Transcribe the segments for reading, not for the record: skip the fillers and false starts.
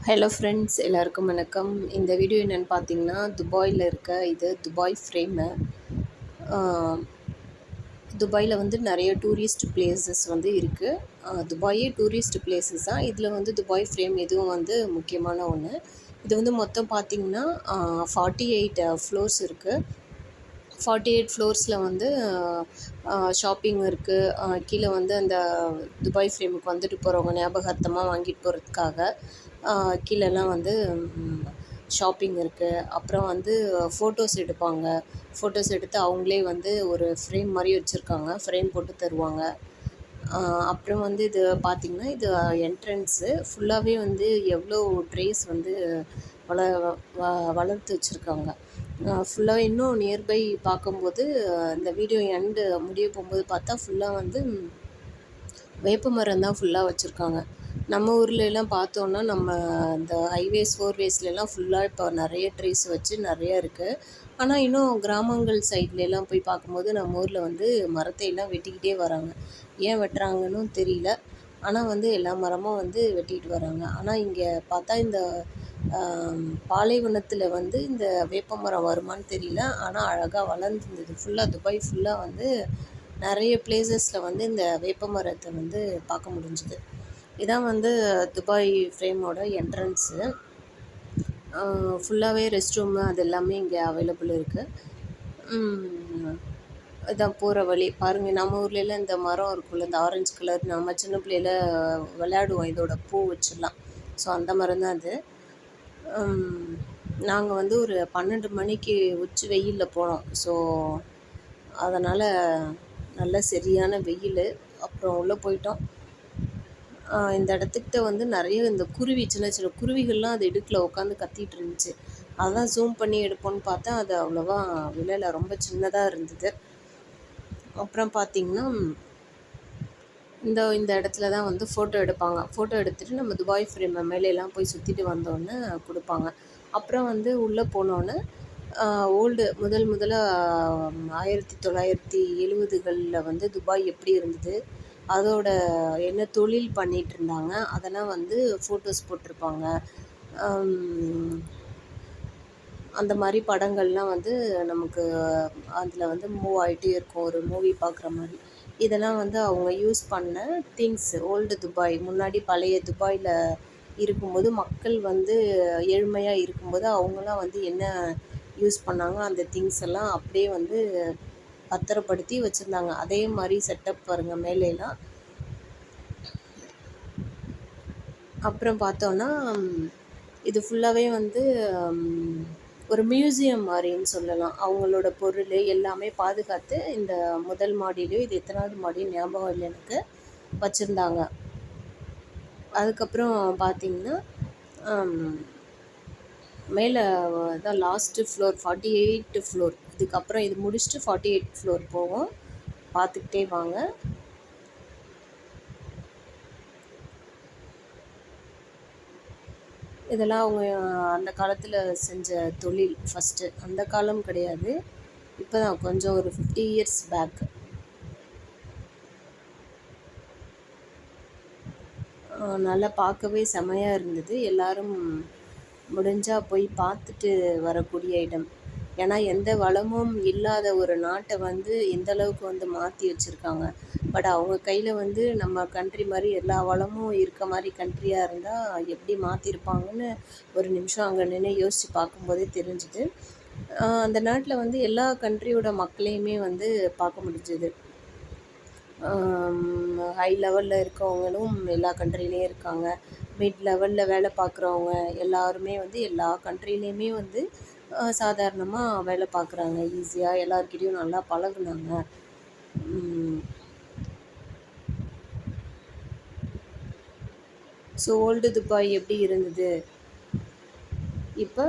Hello friends, எல்லாருக்கும் வணக்கம். இந்த வீடியோ என்னென்னு பார்த்தீங்கன்னா, துபாயில் இருக்க இது துபாய் ஃப்ரேமு. துபாயில் வந்து நிறைய டூரிஸ்ட் பிளேசஸ் வந்து இருக்குது. துபாயே டூரிஸ்ட் பிளேசஸ் தான். இதில் வந்து துபாய் ஃப்ரேம் இதுவும் வந்து முக்கியமான ஒன்று. இது வந்து மொத்தம் பார்த்திங்கன்னா 48 ஃப்ளோர்ஸ் இருக்குது. 48 ஃப்ளோர்ஸில் வந்து ஷாப்பிங் இருக்குது. கீழே வந்து அந்த துபாய் ஃப்ரேமுக்கு வந்துட்டு போகிறவங்க ஞாபகார்த்தமாக வாங்கிட்டு போகிறதுக்காக கீழெல்லாம் வந்து ஷாப்பிங் இருக்குது. அப்புறம் வந்து ஃபோட்டோஸ் எடுப்பாங்க. ஃபோட்டோஸ் எடுத்து அவங்களே வந்து ஒரு ஃப்ரேம் மாதிரி வச்சுருக்காங்க, ஃப்ரேம் போட்டு தருவாங்க. அப்புறம் வந்து இது பார்த்திங்கன்னா, இது என்ட்ரன்ஸு ஃபுல்லாகவே வந்து எவ்வளோ ட்ரேஸ் வந்து வளர்த்து வச்சுருக்காங்க. ஃபுல்லாகவே இன்னும் நியர்பை பார்க்கும்போது இந்த வீடியோ எண்டு முடிய போகும்போது பார்த்தா ஃபுல்லாக வந்து வேப்ப மரம் தான் ஃபுல்லாக வச்சுருக்காங்க. நம்ம ஊர்லெலாம் பார்த்தோன்னா நம்ம இந்த ஹைவேஸ் ஃபோர்வேஸ்லலாம் ஃபுல்லாக இப்போ நிறைய ட்ரீஸ் வச்சு நிறையா இருக்குது. ஆனால் இன்னும் கிராமங்கள் சைட்லலாம் போய் பார்க்கும்போது நம்ம ஊரில் வந்து மரத்தையெல்லாம் வெட்டிக்கிட்டே வராங்க. ஏன் வெட்டுறாங்கன்னு தெரியல. ஆனால் வந்து எல்லா மரமும் வந்து வெட்டிகிட்டு வராங்க. ஆனால் இங்கே பார்த்தா இந்த பாலைவனத்தில் வந்து இந்த வேப்ப மரம் வருமானு தெரியல. ஆனால் அழகாக வளர்ந்துருந்தது. ஃபுல்லாக துபாய் ஃபுல்லாக வந்து நிறைய பிளேசஸில் வந்து இந்த வேப்ப மரத்தை வந்து பார்க்க முடிஞ்சுது. இதான் வந்து துபாய் ஃப்ரேமோட என்ட்ரன்ஸு. ஃபுல்லாகவே ரெஸ்ட் ரூமு அது எல்லாமே இங்கே அவைலபிள் இருக்குது. இதான் போகிற வழி பாருங்கள். நம்ம ஊர்லெலாம் இந்த மரம் இருக்குல்ல, இந்த ஆரஞ்சு கலர், நம்ம சின்ன பிள்ளையில விளையாடுவோம் இதோட பூ வச்சிடலாம். ஸோ அந்த மரம் தான் அது. நாங்கள் வந்து ஒரு 12 மணிக்கு உச்சி வெயிலில் போனோம். ஸோ அதனால் நல்ல சரியான வெயில். அப்புறம் உள்ளே போயிட்டோம். இந்த இடத்துக்கிட்ட வந்து நிறைய இந்த குருவி, சின்ன சின்ன குருவிகள்லாம் அது இடுக்கில் உட்காந்து கத்திகிட்டு இருந்துச்சு. அதான் ஜூம் பண்ணி எடுப்போன்னு பார்த்தா அது அவ்வளோவா விழலை, ரொம்ப சின்னதாக இருந்தது. அப்புறம் பார்த்திங்கன்னா, இந்த இடத்துல தான் வந்து ஃபோட்டோ எடுப்பாங்க. ஃபோட்டோ எடுத்துகிட்டு நம்ம துபாய் ஃப்ரேம் மேலெலாம் போய் சுற்றிட்டு வந்தோடனே கொடுப்பாங்க. அப்புறம் வந்து உள்ளே போனோன்னே முதலாக 1970களில் வந்து துபாய் எப்படி இருந்தது, அதோட என்ன தொழில் பண்ணிகிட்ருந்தாங்க, அதெல்லாம் வந்து ஃபோட்டோஸ் போட்டிருப்பாங்க. அந்த மாதிரி படங்கள்லாம் வந்து நமக்கு அதில் வந்து மூவ் ஆகிட்டே இருக்கும், ஒரு மூவி பார்க்குற மாதிரி. இதெல்லாம் வந்து அவங்க யூஸ் பண்ண திங்ஸ். ஓல்டு துபாய், முன்னாடி பழைய துபாயில் இருக்கும்போது மக்கள் வந்து ஏழ்மையாக இருக்கும்போது அவங்களாம் வந்து என்ன யூஸ் பண்ணாங்க, அந்த திங்ஸ் எல்லாம் அப்படியே வந்து பத்திரப்படுத்தி வச்சுருந்தாங்க. அதே மாதிரி செட்டப் பாருங்கள் மேலேலாம். அப்புறம் பார்த்தோன்னா இது ஃபுல்லாகவே வந்து ஒரு மியூசியம் மாதிரின்னு சொல்லலாம். அவங்களோட பொருள் எல்லாமே பாதுகாத்து இந்த முதல் மாடியிலையும், இது எத்தனாவது மாடின்னு ஞாபகம் இல்லை எனக்கு, வச்சுருந்தாங்க. அதுக்கப்புறம் பார்த்திங்கன்னா மேலே தான் லாஸ்ட்டு ஃப்ளோர் 48 ஃப்ளோர். இதுக்கப்புறம் இது முடிச்சுட்டு 48 ஃப்ளோர் போவோம். பார்த்துக்கிட்டே வாங்க. இதெல்லாம் அவங்க அந்த காலத்தில் செஞ்ச தொழில். ஃபஸ்ட்டு அந்த காலம் கிடையாது, இப்போ தான் கொஞ்சம் ஒரு 50 இயர்ஸ் பேக். நல்லா பார்க்கவே செமையாக இருந்தது. எல்லோரும் முடிஞ்சால் போய் பார்த்துட்டு வரக்கூடிய இடம். ஏன்னா எந்த வளமும் இல்லாத ஒரு நாட்டை வந்து எந்த அளவுக்கு வந்து மாற்றி வச்சுருக்காங்க. பட் அவங்க கையில் வந்து நம்ம கண்ட்ரி மாதிரி எல்லா வளமும் இருக்க மாதிரி கண்ட்ரியாக இருந்தால் எப்படி மாற்றிருப்பாங்கன்னு ஒரு நிமிஷம் அங்கே நின்று யோசித்து பார்க்கும்போதே தெரிஞ்சுது. அந்த நாட்டில் வந்து எல்லா கண்ட்ரியோட மக்களையுமே வந்து பார்க்க முடிஞ்சுது. ஹை லெவலில் இருக்கவங்களும் எல்லா கண்ட்ரிலேயும் இருக்காங்க. மிட் லெவலில் வேலை பார்க்குறவங்க எல்லாருமே வந்து எல்லா கண்ட்ரிலேயுமே வந்து சாதாரணமாக வேலை பார்க்குறாங்க. ஈஸியாக எல்லாருக்கிட்டையும் நல்லா பழகுனாங்க. ஸோ ஓல்டு துபாய் எப்படி இருந்தது. இப்போ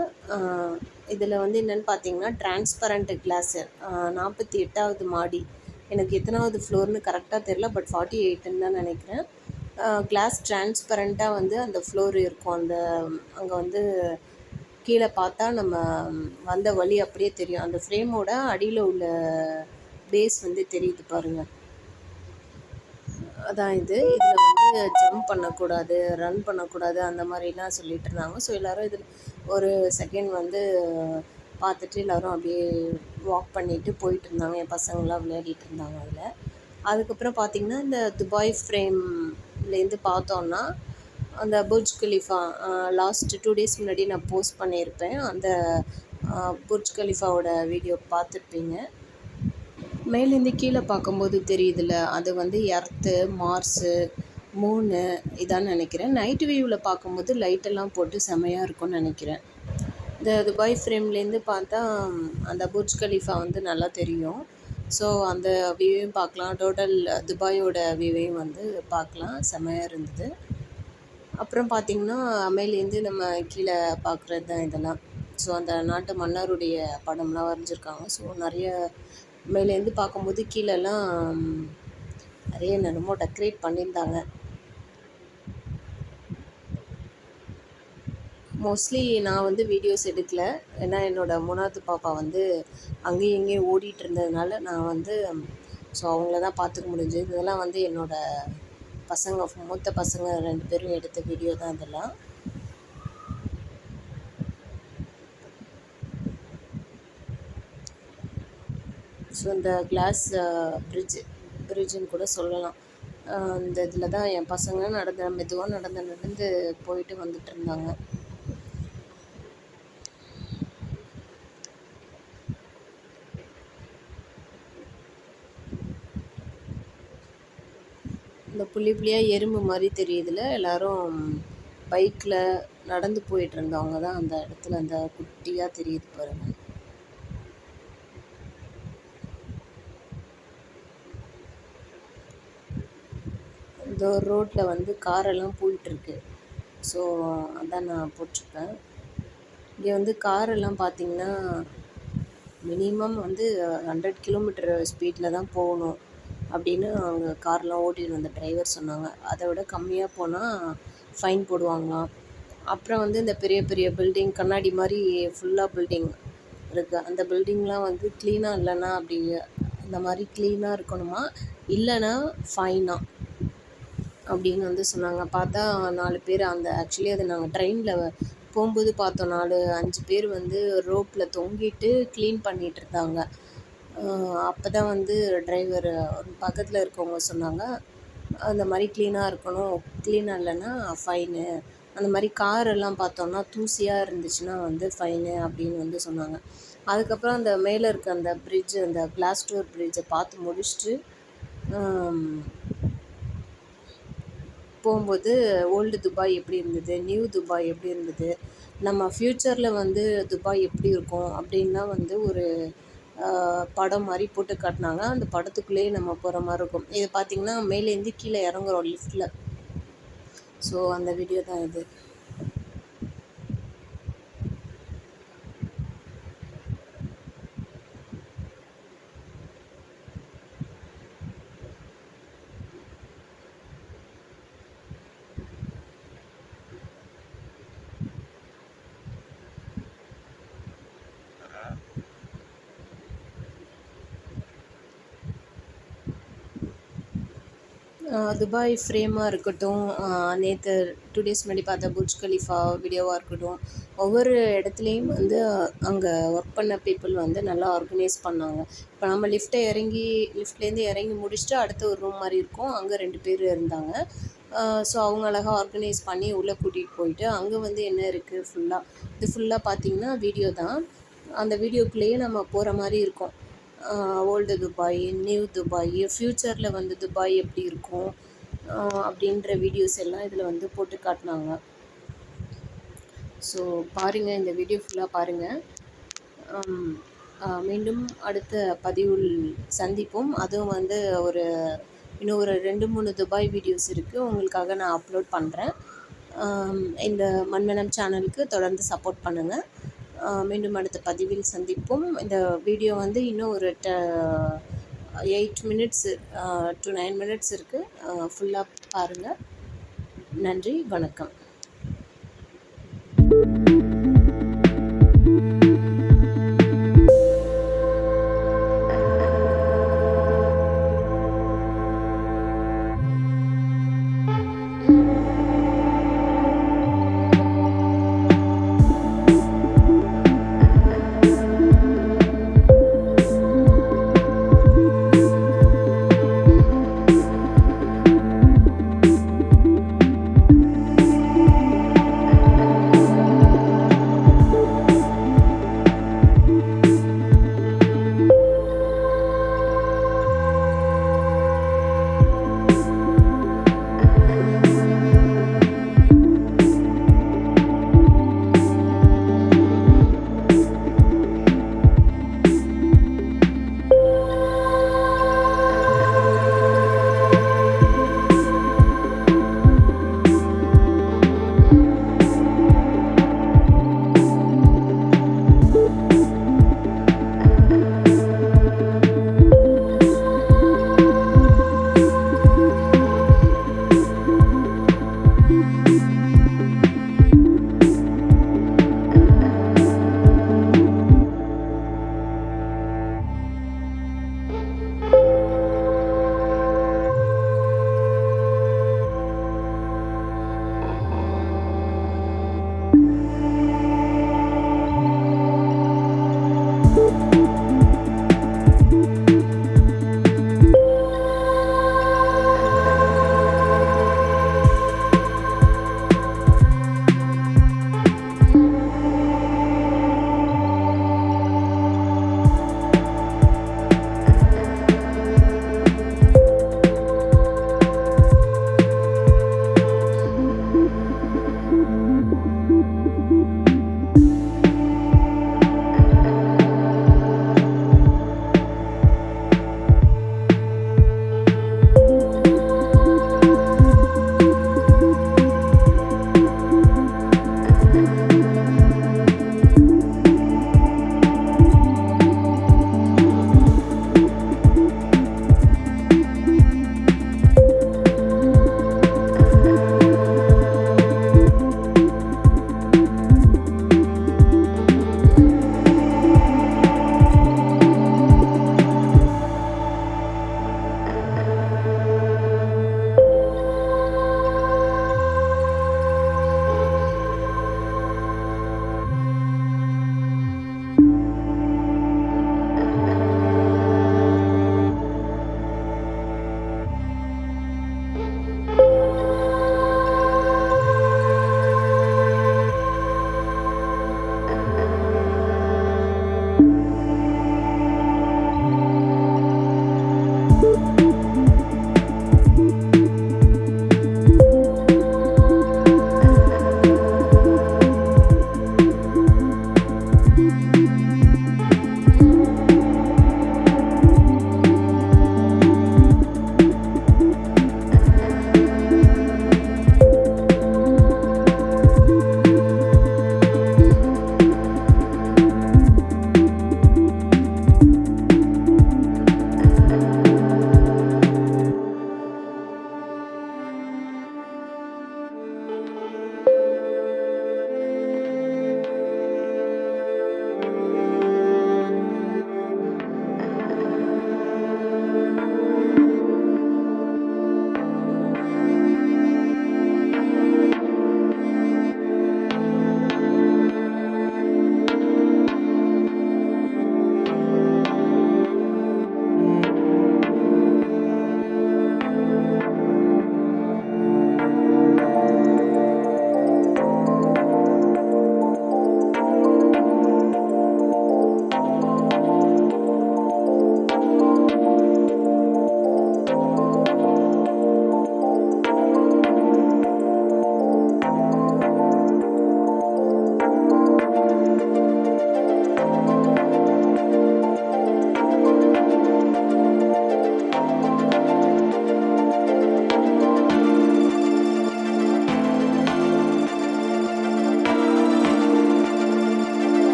இதில் வந்து என்னென்னு பார்த்தீங்கன்னா, டிரான்ஸ்பரண்ட் கிளாஸு 48வது மாடி. எனக்கு எத்தனாவது ஃப்ளோர்னு கரெக்டாக தெரில, பட் 48ன்னு தான் நினைக்கிறேன். கிளாஸ் டிரான்ஸ்பரண்ட்டாக வந்து அந்த ஃப்ளோர் இருக்கும். அங்கே வந்து கீழே பார்த்தா நம்ம வந்த வழி அப்படியே தெரியும். அந்த ஃப்ரேமோட அடியில் உள்ள பேஸ் வந்து தெரியுது பாருங்கள். அதான் இதில் வந்து ஜம்ப் பண்ணக்கூடாது, ரன் பண்ணக்கூடாது அந்த மாதிரிலாம் சொல்லிட்டு இருந்தாங்க. ஸோ எல்லோரும் இதில் ஒரு செகண்ட் வந்து பார்த்துட்டு எல்லோரும் அப்படியே வாக் பண்ணிவிட்டு போயிட்டுருந்தாங்க. என் பசங்களாம் விளையாடிட்டு இருந்தாங்க அதில். அதுக்கப்புறம் பார்த்திங்கன்னா இந்த துபாய் ஃப்ரேம்லேருந்து பார்த்தோன்னா அந்த புர்ஜ் கலிஃபா லாஸ்ட் 2 டேஸ் முன்னாடி நான் போஸ்ட் பண்ணியிருப்பேன். அந்த புர்ஜ் கலிஃபாவோட வீடியோ பார்த்துருப்பீங்க. மேலேருந்து கீழே பார்க்கும்போது தெரியுதுல்ல, அது வந்து எர்த்து, மார்ஸு, மூனு இதான்னு நினைக்கிறேன். நைட் வியூவில் பார்க்கும்போது லைட்டெல்லாம் போட்டு செமையாக இருக்கும்னு நினைக்கிறேன். இந்த துபாய் ஃப்ரேம்லேருந்து பார்த்தா அந்த புர்ஜ் கலிஃபா வந்து நல்லா தெரியும். ஸோ அந்த வியூவையும் பார்க்கலாம், டோட்டல் துபாயோட வியூவையும் வந்து பார்க்கலாம். செமையாக இருந்தது. அப்புறம் பார்த்திங்கன்னா மேலேருந்து நம்ம கீழே பார்க்குறது தான் இதெல்லாம். ஸோ அந்த நாட்டு மன்னருடைய படம்லாம் வரைஞ்சிருக்காங்க. ஸோ நிறைய மேலேருந்து பார்க்கும்போது கீழெல்லாம் நிறைய என்னென்னமோ டெக்கரேட் பண்ணியிருந்தாங்க. மோஸ்ட்லி நான் வந்து வீடியோஸ் எடுக்கல. ஏன்னா என்னோடய 3வது பாப்பா வந்து அங்கேயும் இங்கேயும் ஓடிட்டு இருந்ததுனால நான் வந்து ஸோ அவங்கள தான் பார்த்துக்க முடிஞ்சது. இதெல்லாம் வந்து என்னோடய பசங்க, மூத்த பசங்க 2 பேரும் எடுத்த வீடியோ தான் இதெல்லாம். ஸோ இந்த கிளாஸ் பிரிட்ஜுன்னு கூட சொல்லலாம். இந்த இதில் தான் என் பசங்க மெதுவாக நடந்து போயிட்டு வந்துட்டு இருந்தாங்க. இந்த புள்ளி புள்ளியாக எறும்பு மாதிரி தெரியுதுல, எல்லோரும் பைக்கில் நடந்து போயிட்டு இருந்தவங்க தான் அந்த இடத்துல அந்த குட்டியாக தெரியுது பாருங்கள். இந்த ரோட்டில் வந்து காரெல்லாம் போயிட்டுருக்கு. ஸோ அதான் நான் போட்டிருப்பேன். இங்கே வந்து காரெல்லாம் பார்த்திங்கன்னா மினிமம் வந்து 100 கிலோமீட்டர் ஸ்பீடில் தான் போகணும் அப்படின்னு அவங்க கார்லாம் ஓட்டிட்டு வந்த டிரைவர் சொன்னாங்க. அதை விட கம்மியாக போனால் ஃபைன் போடுவாங்களாம். அப்புறம் வந்து இந்த பெரிய பெரிய பில்டிங், கண்ணாடி மாதிரி ஃபுல்லாக பில்டிங் இருக்குது. அந்த பில்டிங்லாம் வந்து க்ளீனாக இல்லைன்னா அந்த மாதிரி க்ளீனாக இருக்கணுமா, இல்லைன்னா ஃபைனா அப்படின்னு வந்து சொன்னாங்க. பார்த்தா 4 பேர் ஆக்சுவலி அது நாங்கள் ட்ரெயினில் போகும்போது பார்த்தோம். 5 பேர் வந்து ரோப்பில் தொங்கிட்டு க்ளீன் பண்ணிகிட்டு இருந்தாங்க. அப்போ தான் வந்து டிரைவர் பக்கத்தில் இருக்கவங்க சொன்னாங்க, அந்த மாதிரி க்ளீனாக இருக்கணும், க்ளீனாக இல்லைன்னா ஃபைனு. அந்த மாதிரி காரெல்லாம் பார்த்தோன்னா தூசியாக இருந்துச்சுன்னா வந்து ஃபைனு அப்படின்னு வந்து சொன்னாங்க. அதுக்கப்புறம் அந்த மேலே இருக்க அந்த பிரிட்ஜு, அந்த கிளாஸ் டோர் பிரிட்ஜை பார்த்து முடிச்சுட்டு போகும்போது ஓல்டு துபாய் எப்படி இருந்தது, நியூ துபாய் எப்படி இருந்தது, நம்ம ஃப்யூச்சரில் வந்து துபாய் எப்படி இருக்கும் அப்படின்லாம் வந்து ஒரு படம் மாதிரி போட்டு காட்டினாங்க. அந்த படத்துக்குள்ளேயே நம்ம போகிற மாதிரி இருக்கும். இது பார்த்திங்கன்னா மேலேருந்து கீழே இறங்குறோம் லிஃப்ட்டில். ஸோ அந்த வீடியோ தான் இது. துபாய் ஃப்ரேமாக இருக்கட்டும், நேற்று 2 டேஸ் முன்னாடி பார்த்த புர்ஜ் கலிஃபா வீடியோவாக இருக்கட்டும், ஒவ்வொரு இடத்துலையும் வந்து அங்கே ஒர்க் பண்ண பீப்புள் வந்து நல்லா ஆர்கனைஸ் பண்ணாங்க. இப்போ நம்ம லிஃப்ட்லேருந்து இறங்கி முடிச்சுட்டு அடுத்த ஒரு ரூம் மாதிரி இருக்கும், அங்கே 2 பேர் இருந்தாங்க. ஸோ அவங்க அழகாக ஆர்கனைஸ் பண்ணி உள்ளே கூட்டிகிட்டு போயிட்டு அங்கே வந்து என்ன இருக்குது இது ஃபுல்லாக பார்த்திங்கன்னா வீடியோ தான். அந்த வீடியோக்குள்ளேயே நம்ம போகிற மாதிரி இருக்கும். ஓல்டு துபாய், நியூ துபாய், ஃப்யூச்சரில் வந்து துபாய் எப்படி இருக்கும் அப்படின்ற வீடியோஸ் எல்லாம் இதில் வந்து போட்டு காட்டினாங்க. ஸோ பாருங்கள், இந்த வீடியோ ஃபுல்லாக பாருங்கள். மீண்டும் அடுத்த பதிவில் சந்திப்போம். அதுவும் வந்து இன்னும் ஒரு 2-3 துபாய் வீடியோஸ் இருக்குது, உங்களுக்காக நான் அப்லோட் பண்ணுறேன். இந்த மண்மனம் சேனலுக்கு தொடர்ந்து சப்போர்ட் பண்ணுங்கள். மீண்டும் அடுத்த பதிவில் சந்திப்போம். இந்த வீடியோ வந்து இன்னும் ஒரு 8 மினிட்ஸ் to 9 மினிட்ஸ் இருக்குது. ஃபுல்லாக பாருங்கள். நன்றி, வணக்கம்.